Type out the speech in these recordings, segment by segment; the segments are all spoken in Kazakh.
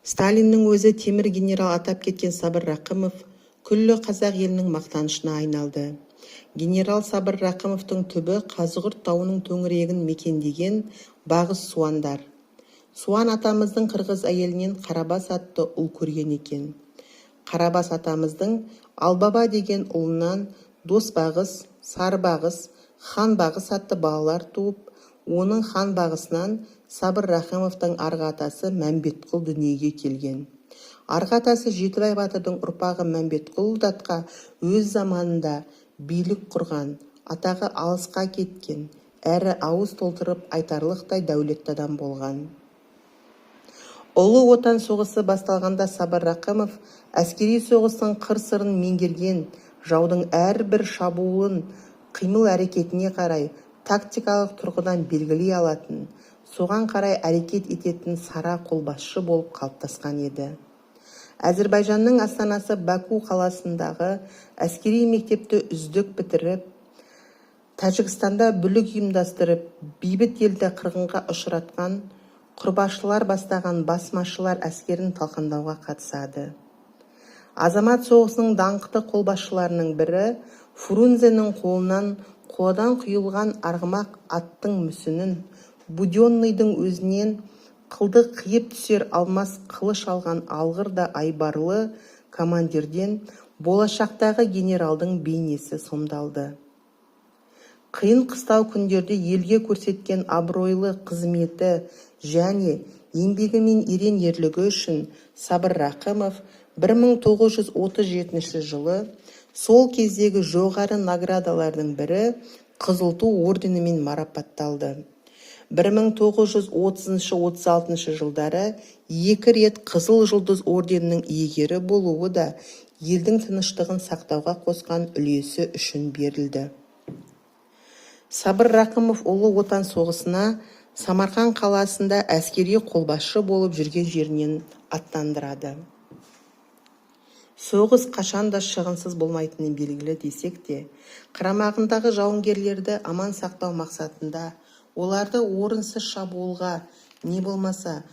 Сталиннің өзі темір генерал атап кеткен Сабыр Рақымов күллі қазақ елінің мақтанышына айналды. Генерал Сабыр Рақымовтың түбі Қазығұрт тауының төңірегін мекендеген бағыз суандар. Суан атамыздың қырғыз әйелінен Қарабас атты ұл көрген екен. Қарабас атамыздың Албаба деген ұлынан Досбағыз, Сарбағыз, Ханбағыз атты балалар туып, оның Ханбағысынан Сабыр Рақымовтың арғы атасы Мәмбетқұл дүниеге келген. Арғы атасы Жетібай батырдың ұрпағы Мәмбетқұл датқа өз заманында билік құрған, атағы алысқа кеткен, әрі ауыз толтырып айтарлықтай дәулетті адам болған. Ұлы отан соғысы басталғанда Сабыр Рақымов әскери соғыстың қыр-сырын меңгерген, жаудың әрбір шабуылын қимыл әрекетіне қарай тактикалық тұрғыдан белгілей алатын, соған қарай әрекет ететін сара қолбасшы болып қалыптасқан еді. Әзірбайжанның астанасы Баку қаласындағы әскери мектепті үздік бітіріп, Тәжікстанда бүлік ұйымдастырып, бейбіт елді қырғынға ұшыратқан, құрбашылар бастаған басмашылар әскерін талқандауға қатысады. Азамат соғысының даңқты қолбасшыларының бірі Фрунзенің қолынан қоладан құйылған арғымақ аттың мүсінін, Буденныйдың өзінен қылды қиып түсер алмас қылыш алған алғыр да айбарлы командирден болашақтағы генералдың бейнесі сомдалды. Қиын қыстау күндерде елге көрсеткен абыройлы қызметі және еңбегімен ерен ерлігі үшін Сабыр Рақымов 1937 жылы сол кездегі жоғары наградалардың бірі Қызыл ту орденімен марапатталды. 1930-36 жылдары 2 рет Қызыл жұлдыз орденінің иегері болуы да елдің тыныштығын сақтауға қосқан үлесі үшін берілді. Сабыр Рақымов ұлы отан соғысына Самарқан қаласында әскери қолбасшы болып жүрген жерінен аттандырады. Соғыс қашанда шығынсыз болмайтыны белгілі десек те, қарамағындағы жауынгерлерді аман сақтау мақсатында оларды орынсыз шабуылға, не болмаса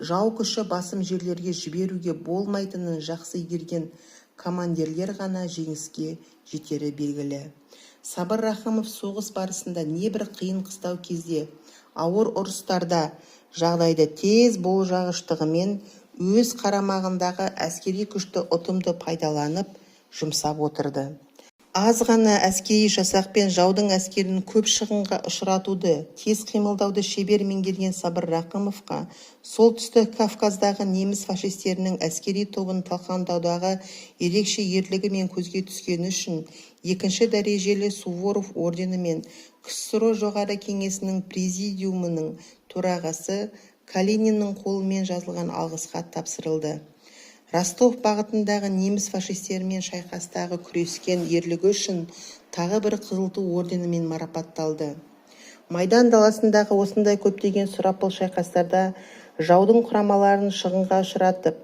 жау күші басым жерлерге жіберуге болмайтынын жақсы игерген командирлер ғана жеңіске жетері белгілі. Сабыр Рақымов соғыс барысында небір қиын қыстау кезде, ауыр ұрыстарда жағдайды тез болжағыштығымен өз қарамағындағы әскери күшті ұтымды пайдаланып жұмсап отырды. Аз ғана әскери жасақпен жаудың әскерін көп шығынға ұшыратуды, тез қимылдауды шебер меңгерген Сабыр Рақымовқа солтүстік Кавказдағы неміс фашистерінің әскери тобын талқандаудағы ерекше ерлігімен көзге түскені үшін екінші дәрежелі Суворов орденімен КСРО жоғары кеңесінің президиумының төрағасы Калининнің қолымен жазылған алғыс хат тапсырылды. Ростов бағытындағы неміс фашистерімен шайқастағы күрескен ерлігі үшін тағы бір Қызыл ту орденімен марапатталды. Майдан даласындағы осындай көптеген сұрапыл шайқастарда жаудың құрамаларын шығынға ұшыратып,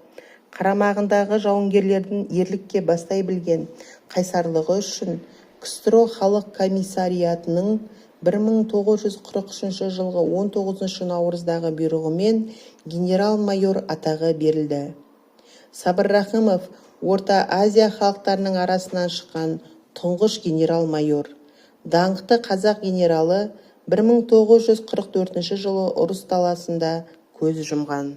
қарамағындағы жауынгерлердің ерлікке бастай білген қайсарлығы үшін КСРО халық комиссариатының 1943 жылғы 19 наурыздағы бұйрығымен генерал-майор атағы берілді. Сабыр Рақымов Орта Азия халықтарының арасынан шыққан тұңғыш генерал-майор. Даңқты қазақ генералы 1944 жылы ұрыс даласында көз жұмған.